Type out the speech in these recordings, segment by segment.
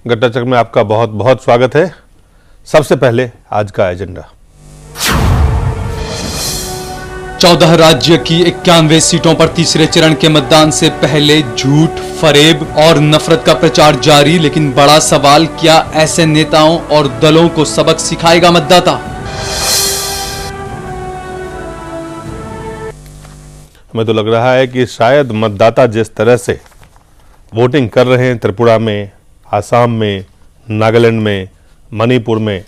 गट्टा चक्र में आपका बहुत बहुत स्वागत है। सबसे पहले आज का एजेंडा। 14 राज्य की 91 सीटों पर तीसरे चरण के मतदान से पहले झूठ, फरेब और नफरत का प्रचार जारी। लेकिन बड़ा सवाल, क्या ऐसे नेताओं और दलों को सबक सिखाएगा मतदाता? हमें तो लग रहा है कि शायद मतदाता जिस तरह से वोटिंग कर रहे हैं त्रिपुरा में, आसाम में, नागालैंड में, मणिपुर में,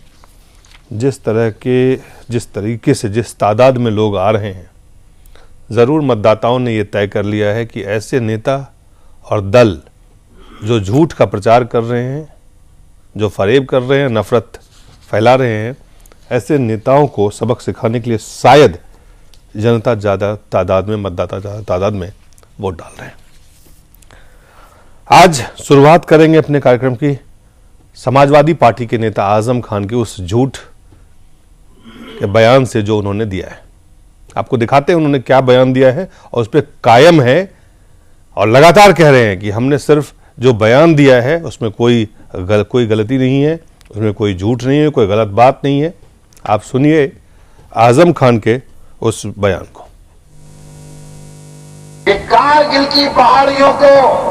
जिस तरीके से जिस तादाद में लोग आ रहे हैं, ज़रूर मतदाताओं ने ये तय कर लिया है कि ऐसे नेता और दल जो झूठ का प्रचार कर रहे हैं, जो फरेब कर रहे हैं, नफरत फैला रहे हैं, ऐसे नेताओं को सबक सिखाने के लिए शायद जनता ज़्यादा तादाद में, मतदाता ज़्यादा तादाद में वोट डाल रहे हैं। आज शुरुआत करेंगे अपने कार्यक्रम की समाजवादी पार्टी के नेता आजम खान के उस झूठ के बयान से जो उन्होंने दिया है। आपको दिखाते हैं उन्होंने क्या बयान दिया है और उस पर कायम है और लगातार कह रहे हैं कि हमने सिर्फ जो बयान दिया है उसमें कोई गलती नहीं है, उसमें कोई झूठ नहीं है, कोई गलत बात नहीं है। आप सुनिए आजम खान के उस बयान को। कारगिल की पहाड़ियों को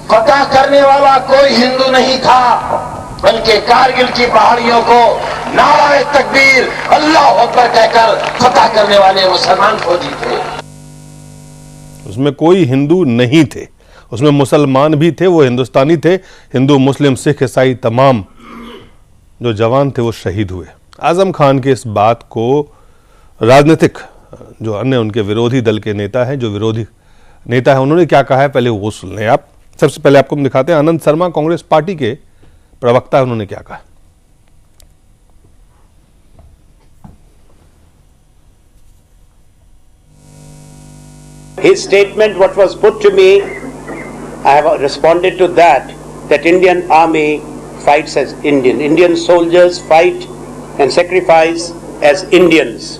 फतह करने वाला कोई हिंदू नहीं था, बल्कि कारगिल की पहाड़ियों को नाराए तकबीर, अल्लाह अकबर कहकर फतह करने वाले मुसलमान फौजी थे। उसमें कोई हिंदू नहीं थे, उसमें मुसलमान भी थे, वो हिंदुस्तानी थे। हिंदू, मुस्लिम, सिख, ईसाई तमाम जो जवान थे वो शहीद हुए। आजम खान के इस बात को राजनीतिक जो अन्य उनके विरोधी दल के नेता हैं, जो विरोधी नेता है, उन्होंने क्या कहा है पहले वो सुन लें आप। सबसे पहले आपको हम दिखाते हैं आनंद शर्मा, कांग्रेस पार्टी के प्रवक्ता, उन्होंने क्या कहा। His statement, what was put to me, I have responded to that Indian army fights as Indian soldiers fight and sacrifice as Indians.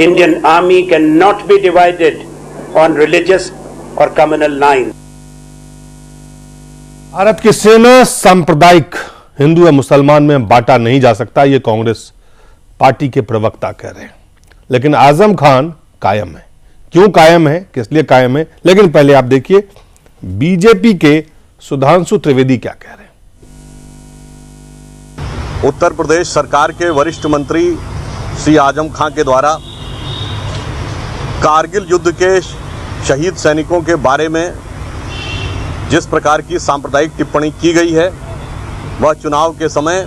Indian army cannot be divided on religious or communal lines. Bharat की सेना सांप्रदायिक हिंदू या मुसलमान में बांटा नहीं जा सकता, ये कांग्रेस पार्टी के प्रवक्ता कह रहे हैं। लेकिन आजम खान कायम है। क्यों कायम है, किस लिए कायम है, लेकिन पहले आप देखिए बीजेपी के सुधांशु त्रिवेदी क्या कह रहे हैं। उत्तर प्रदेश सरकार के वरिष्ठ मंत्री श्री आजम खान के द्वारा कारगिल युद्ध के शहीद सैनिकों के बारे में जिस प्रकार की सांप्रदायिक टिप्पणी की गई है, वह चुनाव के समय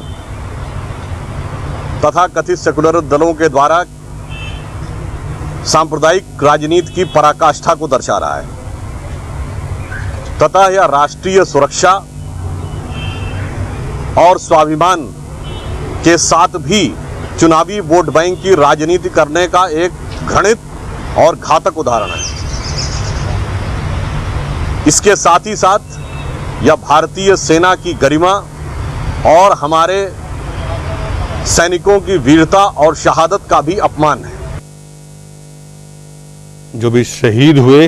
तथा कथित सेकुलर दलों के द्वारा सांप्रदायिक राजनीति की पराकाष्ठा को दर्शा रहा है तथा यह राष्ट्रीय सुरक्षा और स्वाभिमान के साथ भी चुनावी वोट बैंक की राजनीति करने का एक घृणित और घातक उदाहरण है। इसके साथ ही साथ यह भारतीय सेना की गरिमा और हमारे सैनिकों की वीरता और शहादत का भी अपमान है। जो भी शहीद हुए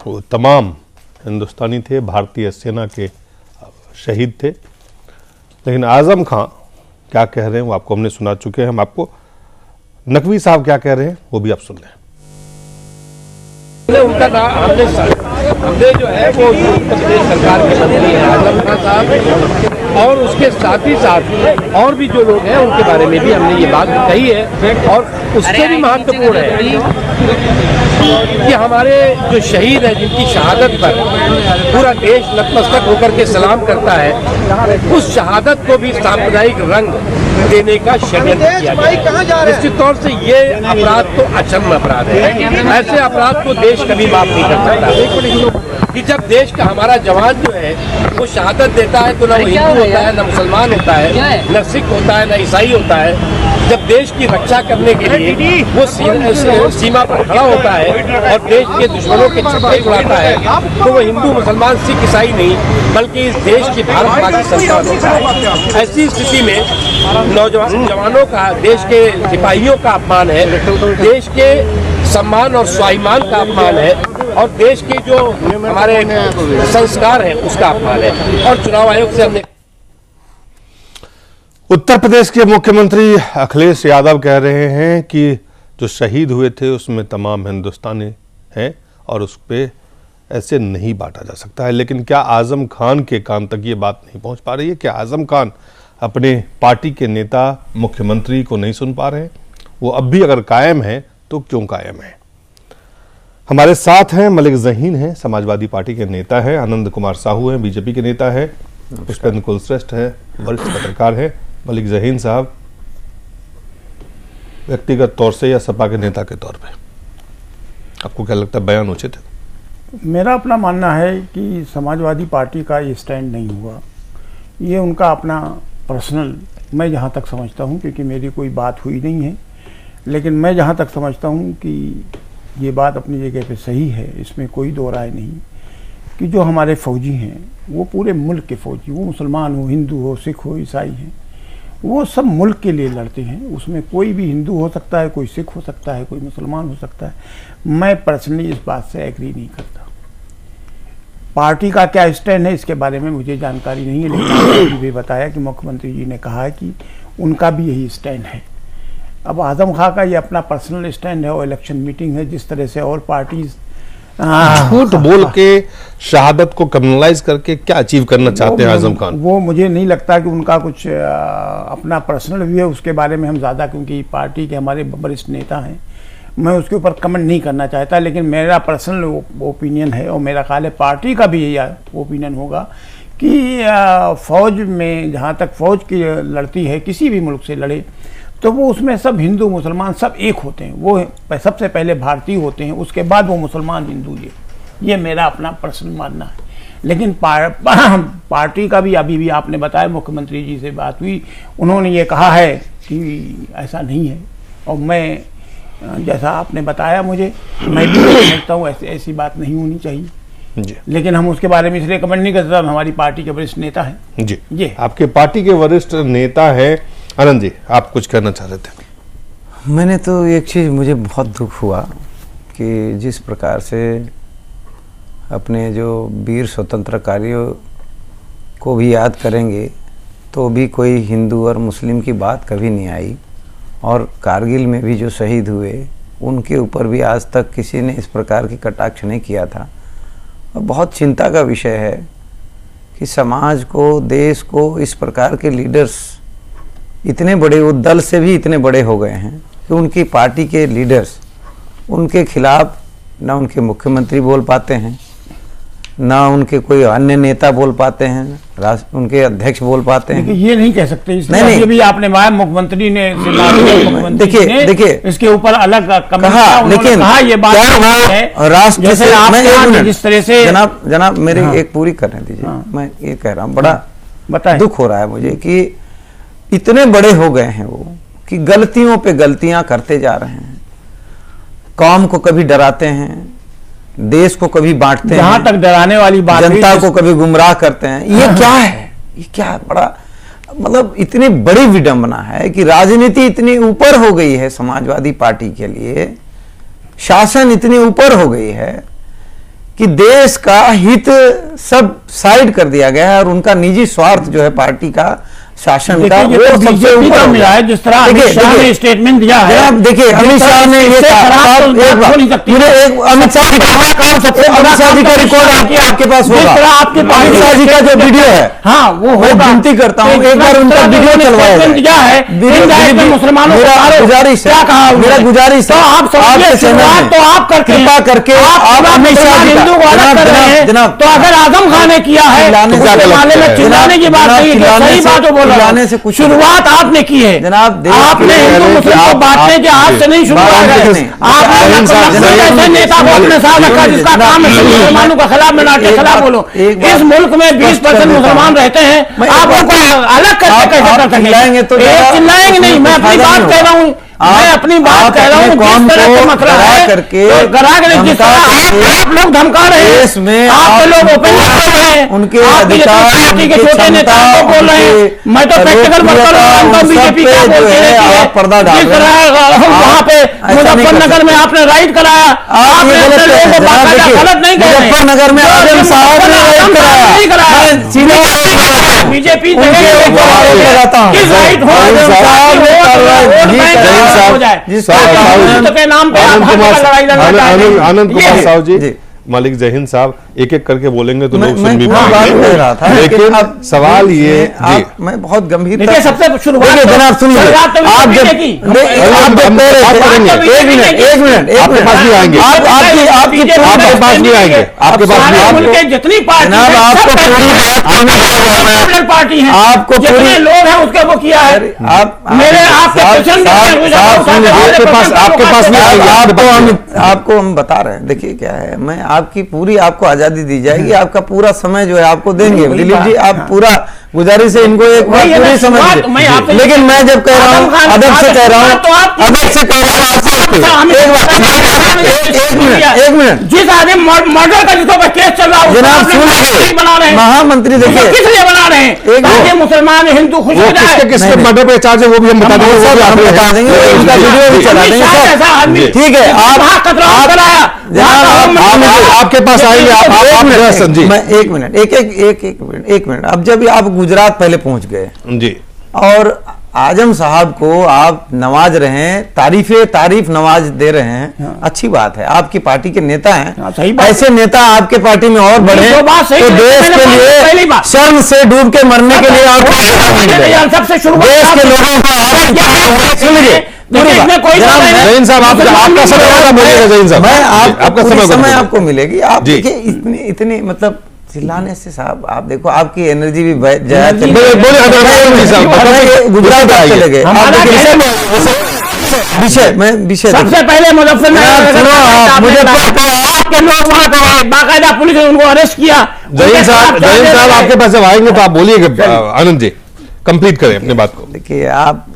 वो तमाम हिंदुस्तानी थे, भारतीय सेना के शहीद थे। लेकिन आजम खान क्या कह रहे हैं वो आपको हमने सुना चुके हैं। हम आपको नकवी साहब क्या कह रहे हैं वो भी आप सुन लें। उनका हमने जो है वो उत्तर प्रदेश सरकार के मंत्री हैं आजम खान साहब, और उसके साथ ही साथ और भी जो लोग हैं उनके बारे में भी हमने ये बात कही है। और उससे भी महत्वपूर्ण है कि हमारे जो शहीद हैं, जिनकी शहादत पर पूरा देश नतमस्तक होकर के सलाम करता है, उस शहादत को भी सांप्रदायिक रंग देने का षड्यंत्र किया गया। निश्चित तौर से ये अपराध तो अक्षम्य अपराध है। ऐसे अपराध को देश कभी माफ नहीं कर सकता कि जब देश का हमारा जवान जो है वो शहादत देता है तो न हिंदू होता है, न मुसलमान होता है, न सिख होता है, न ईसाई होता है। जब देश की रक्षा करने के लिए वो सीमा पर खड़ा होता है और देश के दुश्मनों के छक्के उड़ाता है, तो वो हिंदू, मुसलमान, सिख, ईसाई नहीं बल्कि इस देश की भारत माँ की संतान होता है। ऐसी स्थिति में नौजवान जवानों का, देश के सिपाहियों का अपमान है, देश के सम्मान और स्वाभिमान का अपमान है, और देश के जो हमारे संस्कार हैं उसका अपमान है। और चुनाव आयोग से हमने उत्तर प्रदेश के मुख्यमंत्री अखिलेश यादव कह रहे हैं कि जो शहीद हुए थे उसमें तमाम हिंदुस्तानी हैं और उस पर ऐसे नहीं बांटा जा सकता है। लेकिन क्या आजम खान के कान तक ये बात नहीं पहुंच पा रही है? क्या आजम खान अपने पार्टी के नेता मुख्यमंत्री को नहीं सुन पा रहे हैं? वो अब भी अगर कायम है तो क्यों कायम है? हमारे साथ हैं मलिक ज़हीन हैं, समाजवादी पार्टी के नेता हैं, आनंद कुमार साहू हैं, बीजेपी के नेता हैं, पुष्पेंद्र कुलश्रेष्ठ हैं, वरिष्ठ पत्रकार हैं। मलिक ज़हीन साहब, व्यक्तिगत तौर से या सपा के नेता के तौर पे आपको क्या लगता है बयान उचित है? मेरा अपना मानना है कि समाजवादी पार्टी का ये स्टैंड नहीं हुआ, ये उनका अपना पर्सनल, मैं जहाँ तक समझता हूँ, क्योंकि मेरी कोई बात हुई नहीं है, लेकिन मैं जहाँ तक समझता हूँ कि ये बात अपनी जगह पे सही है, इसमें कोई दो राय नहीं कि जो हमारे फौजी हैं वो पूरे मुल्क के फौजी, वो मुसलमान हो, हिंदू हो, सिख हो, ईसाई हैं, वो सब मुल्क के लिए लड़ते हैं। उसमें कोई भी हिंदू हो सकता है, कोई सिख हो सकता है, कोई मुसलमान हो सकता है। मैं पर्सनली इस बात से एग्री नहीं करता। पार्टी का क्या स्टैंड है इसके बारे में मुझे जानकारी नहीं है, लेकिन भी बताया कि मुख्यमंत्री जी ने कहा है कि उनका भी यही स्टैंड है। अब आजम खां का ये अपना पर्सनल स्टैंड है और इलेक्शन मीटिंग है, जिस तरह से और पार्टीज झूठ बोल के शहादत को कम्युनलाइज करके क्या अचीव करना चाहते हैं आजम खान? वो मुझे नहीं लगता कि उनका कुछ अपना पर्सनल व्यू है, उसके बारे में हम ज़्यादा, क्योंकि पार्टी के हमारे वरिष्ठ नेता हैं, मैं उसके ऊपर कमेंट नहीं करना चाहता। लेकिन मेरा पर्सनल ओपिनियन है और मेरा ख्याल है पार्टी का भी यही ओपिनियन होगा कि फौज में, जहाँ तक फौज की लड़ती है, किसी भी मुल्क से लड़े, तो वो उसमें सब हिंदू मुसलमान सब एक होते हैं। वो सबसे पहले भारतीय होते हैं, उसके बाद वो मुसलमान हिंदू, ये मेरा अपना पर्सनल मानना है। लेकिन पार्टी का भी अभी भी आपने बताया, मुख्यमंत्री जी से बात हुई, उन्होंने ये कहा है कि ऐसा नहीं है, और मैं जैसा आपने बताया मुझे, मैं भी समझता हूँ ऐसी बात नहीं होनी चाहिए जी। लेकिन हम उसके बारे में इसलिए कमेंट नहीं करते, हमारी पार्टी के वरिष्ठ नेता हैं जी। ये आपके पार्टी के वरिष्ठ नेता हैं। आनंद जी, आप कुछ कहना चाह रहे थे? मैंने तो एक चीज़, मुझे बहुत दुख हुआ कि जिस प्रकार से अपने जो वीर स्वतंत्रकारियों को भी याद करेंगे तो भी कोई हिंदू और मुस्लिम की बात कभी नहीं आई, और कारगिल में भी जो शहीद हुए उनके ऊपर भी आज तक किसी ने इस प्रकार की कटाक्ष नहीं किया था। और बहुत चिंता का विषय है कि समाज को, देश को इस प्रकार के लीडर्स इतने बड़े, वो दल से भी इतने बड़े हो गए हैं कि उनकी पार्टी के लीडर्स उनके खिलाफ ना उनके मुख्यमंत्री बोल पाते हैं, ना उनके कोई अन्य नेता बोल पाते हैं, उनके अध्यक्ष बोल पाते हैं। ये नहीं कह सकते, नहीं, ये भी आपने मुख्यमंत्री ने देखिए इसके ऊपर अलग कहा, लेकिन कहा ये बात है राष्ट्र से, जिस तरह से जनाब मेरी एक पूरी करने दीजिए। मैं ये कह रहा हूँ, बड़ा दुख हो रहा है मुझे कि इतने बड़े हो गए हैं वो कि गलतियों पे गलतियां करते जा रहे हैं, कौम को कभी डराते हैं, देश को कभी बांटते हैं, जहां तक डराने वाली बात, जनता को कभी गुमराह करते हैं। ये क्या है? ये क्या बड़ा, मतलब इतनी बड़ी विडंबना है कि राजनीति इतनी ऊपर हो गई है समाजवादी पार्टी के लिए, शासन इतनी ऊपर हो गई है कि देश का हित सब साइड कर दिया गया है और उनका निजी स्वार्थ जो है पार्टी का, शासन का, वो सबसे ऊपर मिला है। जिस तरह अमित शाह ने स्टेटमेंट दिया है, देखिए अमित शाह ने ये अमित शाह जी का रिकॉर्ड आपके पास होगा, अमित शाह जी का जो वीडियो है, हाँ वो गिनती करता हूँ, एक बार उनका वीडियो चलवाया है। मुसलमानों मेरा गुजारिश है, आपके चैनल में कृपा करके आप अमित शाह जी जनाब, तो अगर आजम खान ने किया है चिल्लाने की बात सही बात बोल, से कुछ शुरुआत आपने की है जनाब, आपने हिंदू मुस्लिम को बांटने के हाथ से नहीं शुरू किया। आपने नेता को अपने साथ रखा जिसका काम है मुसलमानों का खिलाफ में नाट्य खिलाफ बोलो। इस मुल्क में 20% मुसलमान रहते हैं, आप उनको अलग करके कैसे कर सकेंगे? तो चिल्लाएंगे नहीं, मैं अपनी बात कह रहा हूँ, मैं अपनी बात कह रहा हूँ। जिस तरह से मसला है करके जिस तरह आप लोग धमका रहे हैं, इसमें आप लोग ओपन कर रहे हैं, उनके अधिकार के छोटे नेताओं को बोल रहे हैं। मैं तो प्रैक्टिकल मसला रहा बीजेपी का बोलते हैं, पर्दा डाल जिस तरह वहाँ पे मुजफ्फरनगर में आपने राइड कराया, आप गलत नहीं कर रहे। मुजफ्फरनगर में आजम साहब ने राइड कराया, बीजेपी आनंद कुमार साहू जी, मालिक जय हिंद साहब, एक एक करके बोलेंगे तो लोग सुन भी पाएंगे, लेकिन सवाल ये मैं बहुत गंभीर सबसे शुरुआत जनाब सुन लीजिए, आप जब आपके पास भी आएंगे, आपके पास भी आएंगे, आपके पास भी जितनी पार्टी है, आपको जितने लोग हैं उसके वो किया है, मेरे आपके पास आपको हम बता रहे हैं। देखिए क्या है, मैं आपकी पूरी आपको आजादी दी जाएगी, आपका पूरा समय जो है आपको देंगे दिलीप जी, आप पूरा गुजारिश है इनको एक बार पूरी समझ, लेकिन मैं जब कह रहा हूँ अदब से कह रहा हूँ, अदब से कह रहा हूँ, एक मिनट जिस आदमी मर्डर का जिसको केस चल रहा है जनाब सुन, महामंत्री देखिए किस लिए बना रहे हैं, ताकि मुसलमान हिंदू खुश हो जाए, किसके मर्डर पे चार्ज है वो भी हम बता देंगे, हम बता देंगे, उनका वीडियो भी चला देंगे, ठीक है। आपके पास आएंगे, एक मिनट, अब जब आप गुजरात पहले पहुंच गए जी और आजम साहब को आप नवाज रहे हैं, तारीफ नवाज दे रहे हैं, अच्छी बात है, आपकी पार्टी के नेता हैं, ऐसे नेता आपके पार्टी में और बढ़े तो देश के लिए शर्म से डूब के मरने के लिए आप सबसे देश के लोगों को सुन लीजिए, जैन साहब आपका समय बोलिएगा, जैन साहब मैं आपका समय आपको मिलेगी, आप देखिए इतनी मतलब चिल्लाने से साहब, आप देखो आपकी एनर्जी भी गुजरात चले गए, विषय सबसे पहले मुजफ्फर आपके लोग वहां पे बाकायदा पुलिस ने उनको अरेस्ट किया। जैन साहब आपके पास जब आएंगे तो आप बोलिएगा, आनंद जी कंप्लीट करें अपनी बात को। देखिए आप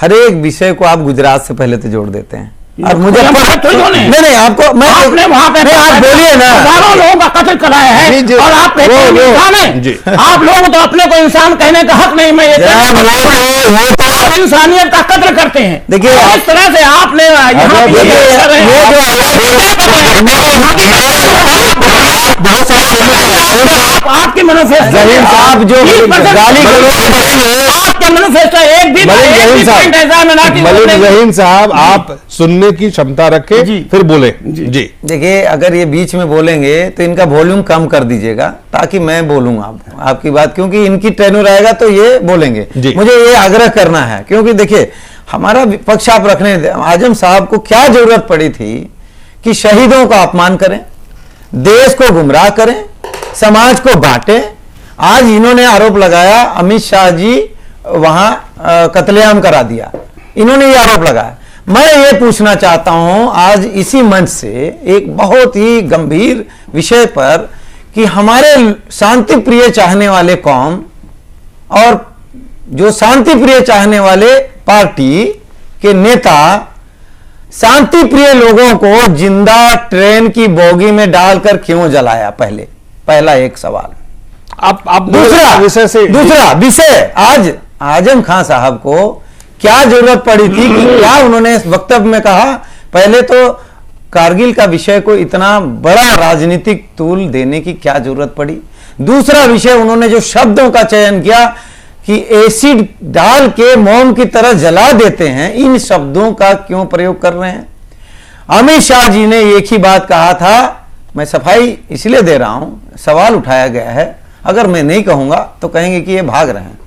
हर एक विषय को आप गुजरात से पहले तो जोड़ देते हैं, और मुझे नहीं आपको आपने वहां पे आप बोलिए ना, हजारों लोगों का कत्ल कराया है और आप आप लोग तो अपने को इंसान कहने का हक नहीं, मैं इंसानियत का कत्ल करते हैं। देखिए इस तरह से आपने आपके मैनिफेस्टो आप जो गाली आपका मैनिफेस्टो एक भी जहीन साहब आप सुनने की क्षमता रखें, फिर बोले जी। देखिए अगर ये बीच में बोलेंगे तो इनका वॉल्यूम कम कर दीजिएगा ताकि मैं बोलूंगा आपकी बात, क्योंकि इनकी टेन्योर आएगा तो ये बोलेंगे, मुझे ये आग्रह करना है, क्योंकि देखिए हमारा पक्ष आप रखने दें। आजम साहब को क्या जरूरत पड़ी थी कि शहीदों का अपमान करें, देश को गुमराह करें, समाज को बांटें। आज इन्होंने आरोप लगाया अमित शाह जी वहां कत्लेआम करा दिया, इन्होंने ये आरोप लगाया। मैं ये पूछना चाहता हूं आज इसी मंच से एक बहुत ही गंभीर विषय पर कि हमारे शांति प्रिय चाहने वाले कौम और जो शांति प्रिय चाहने वाले पार्टी के नेता शांति प्रिय लोगों को जिंदा ट्रेन की बोगी में डालकर क्यों जलाया, पहला एक सवाल। आप दूसरा विषय आज आजम खान साहब को क्या जरूरत पड़ी थी कि क्या उन्होंने इस वक्तव्य में कहा, पहले तो कारगिल का विषय को इतना बड़ा राजनीतिक तूल देने की क्या जरूरत पड़ी। दूसरा विषय उन्होंने जो शब्दों का चयन किया कि एसिड डाल के मोम की तरह जला देते हैं, इन शब्दों का क्यों प्रयोग कर रहे हैं। अमित शाह जी ने एक ही बात कहा था, मैं सफाई इसलिए दे रहा हूं, सवाल उठाया गया है, अगर मैं नहीं कहूंगा तो कहेंगे कि ये भाग रहे हैं।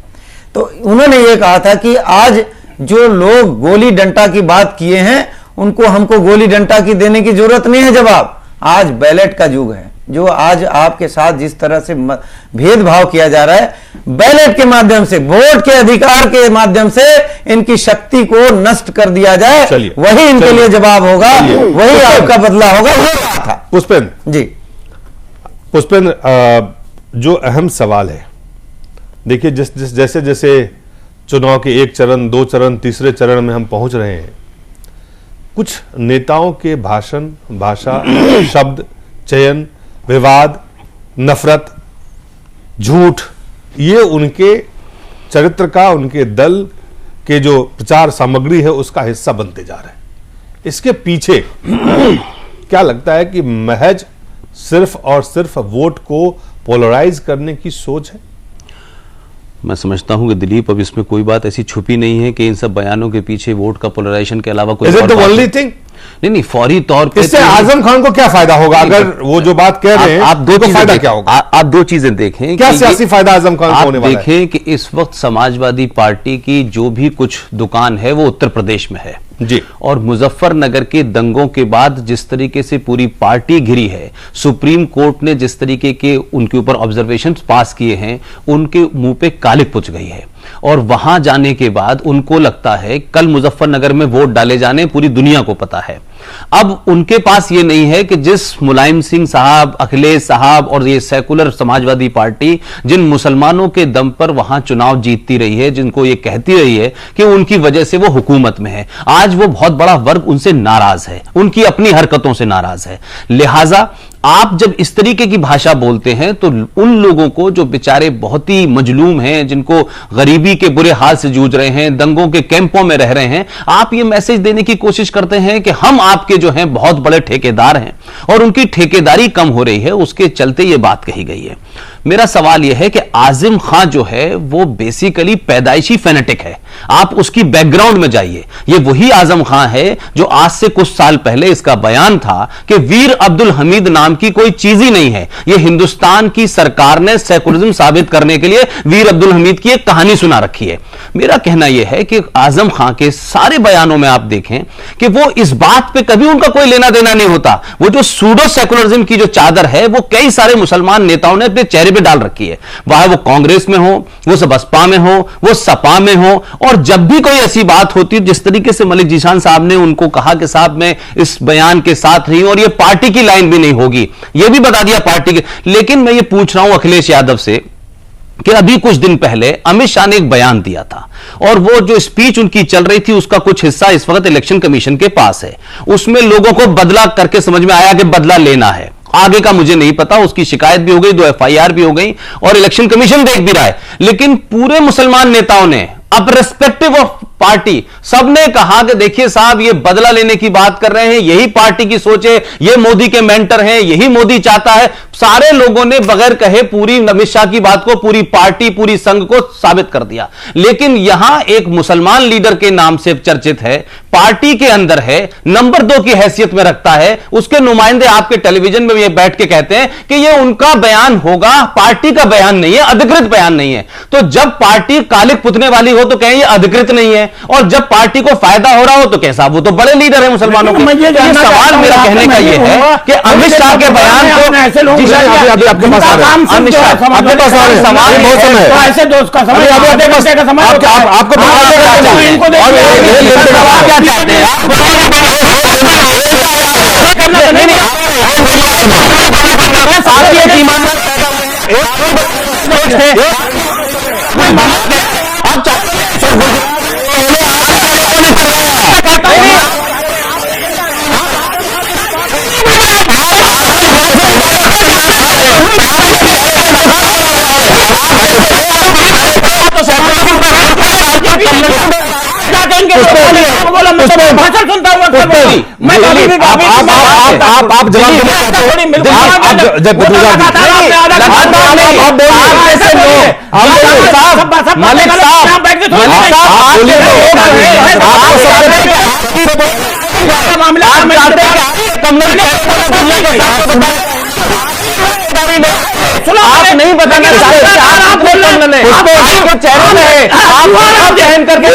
तो उन्होंने ये कहा था कि आज जो लोग गोली डंडा की बात किए हैं उनको हमको गोली डंडा की देने की जरूरत नहीं है जवाब। आज बैलेट का युग है, जो आज आपके साथ जिस तरह से भेदभाव किया जा रहा है, बैलेट के माध्यम से, वोट के अधिकार के माध्यम से इनकी शक्ति को नष्ट कर दिया जाए, वही इनके लिए जवाब होगा, वही आपका बदला होगा। पुष्पेंद्र जी, पुष्पेंद्र जो अहम सवाल है, देखिए जैसे जैसे चुनाव के एक चरण, दो चरण, तीसरे चरण में हम पहुंच रहे हैं, कुछ नेताओं के भाषण, भाषा, शब्द चयन, विवाद, नफरत, झूठ, ये उनके चरित्र का, उनके दल के जो प्रचार सामग्री है उसका हिस्सा बनते जा रहे हैं। इसके पीछे क्या लगता है कि महज सिर्फ और सिर्फ वोट को पोलराइज करने की सोच है? मैं समझता हूं कि दिलीप, अब इसमें कोई बात ऐसी छुपी नहीं है कि इन सब बयानों के पीछे वोट का पोलराइजेशन के अलावा कोई Is it the only thing? नहीं, फौरी तौर पे इससे आजम खान को क्या फायदा होगा? अगर वो जो बात कह रहे हैं, आप दो चीजें फायदा क्या होगा? आप दो चीजें देखें, क्या सियासी फायदा आजम खान को होने वाला है? आप देखें कि इस वक्त समाजवादी पार्टी की जो भी कुछ दुकान है वो उत्तर प्रदेश में है जी, और मुजफ्फरनगर के दंगों के बाद जिस तरीके से पूरी पार्टी घिरी है, सुप्रीम कोर्ट ने जिस तरीके के उनके ऊपर ऑब्जर्वेशन पास किए हैं, उनके मुंह पे कालिक पुछ गई है। और वहां जाने के बाद उनको लगता है कल मुजफ्फरनगर में वोट डाले जाने पूरी दुनिया को पता है। अब उनके पास ये नहीं है कि जिस मुलायम सिंह साहब, अखिलेश साहब और ये सेकुलर समाजवादी पार्टी जिन मुसलमानों के दम पर वहां चुनाव जीतती रही है, जिनको ये कहती रही है कि उनकी वजह से वो हुकूमत में है, आज वो बहुत बड़ा वर्ग उनसे नाराज है, उनकी अपनी हरकतों से नाराज है। लिहाजा आप जब इस तरीके की भाषा बोलते हैं तो उन लोगों को जो बेचारे बहुत ही मजलूम हैं, जिनको गरीबी के बुरे हाल से जूझ रहे हैं, दंगों के कैंपों में रह रहे हैं, आप ये मैसेज देने की कोशिश करते हैं कि हम आपके जो हैं बहुत बड़े ठेकेदार हैं और उनकी ठेकेदारी कम हो रही है, उसके चलते ये बात कही गई है। मेरा सवाल यह है कि आजिम खान जो है वो बेसिकली पैदाइशी फेनेटिक है। आप उसकी बैकग्राउंड में जाइए, ये वही आजम खान है जो आज से कुछ साल पहले इसका बयान था कि वीर अब्दुल हमीद नाम की कोई चीज ही नहीं है, ये हिंदुस्तान की सरकार ने सेकुलरिज्म साबित करने के लिए वीर अब्दुल हमीद की एक कहानी सुना रखी है। मेरा कहना यह है कि आजम खान के सारे बयानों में आप देखें कि वो इस बात पे कभी उनका कोई लेना देना नहीं होता। वो जो सूडो सेकुलरिज्म की जो चादर है वो कई सारे मुसलमान नेताओं ने अपने चेहरे पे डाल रखी है, वह वो कांग्रेस में हो, वो बसपा में हो, वो सपा में हो, और जब भी कोई ऐसी बात होती है जिस तरीके से मलिक जीशान साहब ने उनको कहा कि साहब मैं इस बयान के साथ रही हूं और ये पार्टी की लाइन भी नहीं होगी, ये भी बता दिया पार्टी के। लेकिन मैं ये पूछ रहा हूं अखिलेश यादव से कि अभी कुछ दिन पहले अमित शाह ने एक बयान दिया था और वो जो स्पीच उनकी चल रही थी उसका कुछ हिस्सा इस वक्त इलेक्शन कमीशन के पास है। उसमें लोगों को बदला करके समझ में आया कि बदला लेना है, आगे का मुझे नहीं पता, उसकी शिकायत भी हो गई, 2 FIR भी हो गई और इलेक्शन कमीशन देख भी रहा है। लेकिन पूरे मुसलमान नेताओं ने अब रेस्पेक्टिव ऑफ पार्टी सबने कहा कि देखिए साहब ये बदला लेने की बात कर रहे हैं, यही पार्टी की सोच है, ये मोदी के मेंटर हैं, यही मोदी चाहता है। सारे लोगों ने बगैर कहे पूरी अमित शाह की बात को, पूरी पार्टी, पूरी संघ को साबित कर दिया। लेकिन यहां एक मुसलमान लीडर के नाम से चर्चित है, पार्टी के अंदर है, नंबर 2 की हैसियत में रखता है, उसके नुमाइंदे आपके टेलीविजन में ये बैठ के कहते हैं कि ये उनका बयान होगा, पार्टी का बयान नहीं है, अधिकृत बयान नहीं है। तो जब पार्टी कालिक पुतने वाली हो तो कहें ये अधिकृत नहीं है, और जब पार्टी को फायदा हो रहा हो तो कैसा, वो तो बड़े लीडर है मुसलमानों के। ये सवाल मेरा कहने का ये है कि अमित शाह के बयान को अभी आपके पास आ रहे हैं, अमित शाह आपके पास आ रहे हैं, सवाल बहुत समय है, ऐसे दोस्त का समय, आपको भाषण सुनता हूँ मैं आप आप नहीं बताना चाहते, आप आपके चेहरे में है, आप जहन करके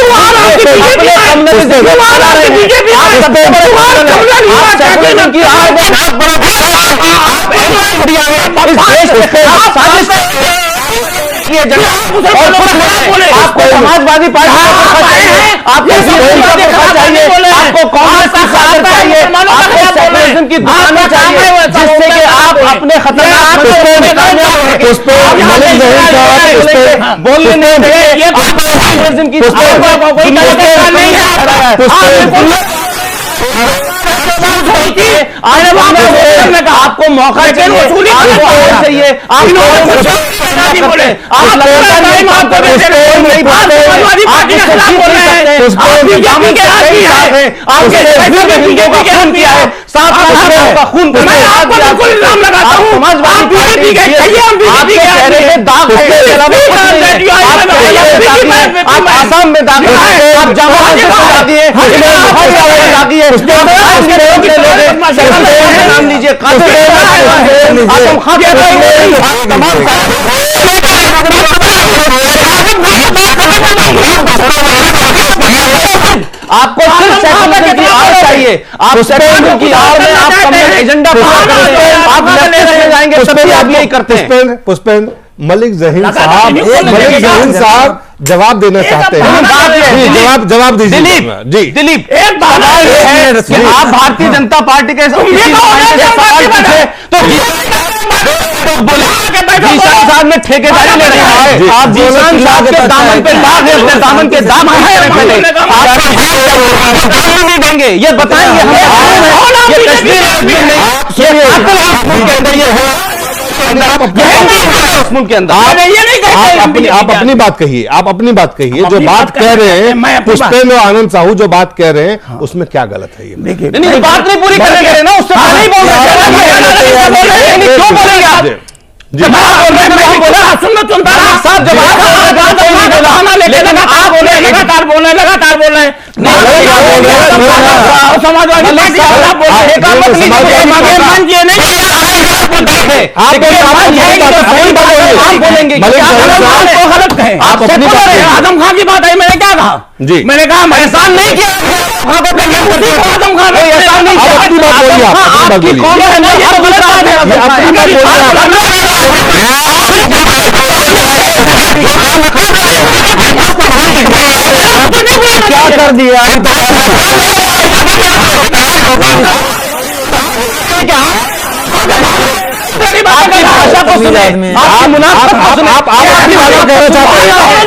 आपको समाजवादी पार्टी आपको आपको कांग्रेस की साजिश चाहिए, आपको सेकुलरिज्म की दुकानें चाहिए जिससे कि आप अपने खतरनाक बोलने नहीं आपको मौका चाहिए, आप आसाम में दागी है, आप जम्मू कश्मीर में दागी है, दागी है, नाम लीजिए, आजम खान आपको सिर्फ सेकुलरिज्म की आड़ चाहिए, आप सेकुलरिज्म की आड़ में आप कम्युनल एजेंडा आप लेफ्टिस्ट में जाएंगे, सभी आप यही करते हैं। पुष्पेंद्र मलिक जहीन साहब जवाब देना चाहते हैं। जवाब दीजिए। दिलीप एक बात है कि आप भारतीय जनता पार्टी के सवाल पूछे तो जीशान साहब में ठेकेदारी ले रहे हैं, आप जीशान साहब के दामन पे दाग है, अपने दामन के दाम नहीं देंगे, ये बताएंगे हमें। ये कश्मीर के अंदर आप अपनी बात कहिए, आप अपनी बात कहिए। जो बात कह रहे हैं पुष्पेंद्र और आनंद साहू जो बात कह रहे हैं उसमें क्या गलत है? ये देखिए बात नहीं पूरी करेंगे ना, उससे पहले ही बोल रहे हैं, क्यों बोलेंगे आप? लगातार बोल रहे हैं समाजवादी बोलेंगे आजम खान की बात आई, मैंने क्या कहा जी? मैंने कहा एहसान नहीं किया आजम खान, एहसान नहीं किया। क्या कर दिया भाषा को सुने, आपकी मुनाफा आप अपनी बात कहना चाहते हैं,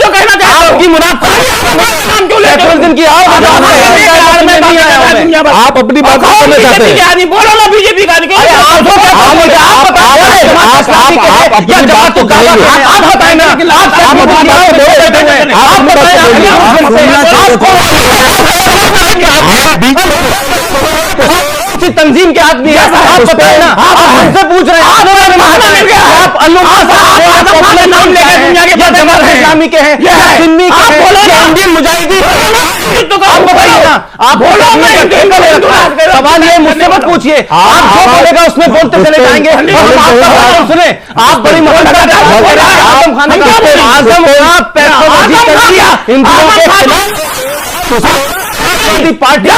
जो कहना चाहते हैं आपकी मुनाफा की आप अपनी बात करना चाहते हैं। बोलो ना बीजेपी का आप अपनी बात तो तंजीम के आदमी है, आप बताए ना, आप हमसे पूछ रहे हैं, आप नाम लेकर दुनिया के जमात इस्लामी के हैं, सुन्नी के हैं, इंडियन मुजाहिदीन, आप बताइए ना, आप बोलो। सवाल ये मुझसे मत पूछिए, आप जो बोलेगा उसमें बोलते चले जाएंगे। सुने, आप बड़ी मोहब्बत आजम खान का आजम पार्टी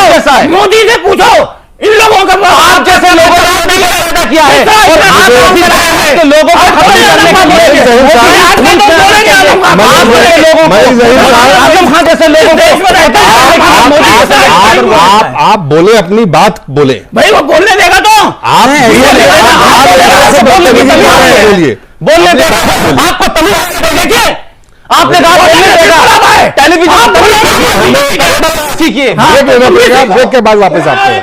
कैसा है? मोदी से पूछो, इन लोगों का आप जैसे लोगों ने किया है लोगों को खत्म करने के लिए आजम खान जैसे लोगों को आप बोले, अपनी बात बोले भाई, वो बोलने देगा तो आप बोलने देगा। आपको तमिल देखिए, आपने कहा टेलीविजन सीखिए, ब्रेक के बाद वापस आते हैं।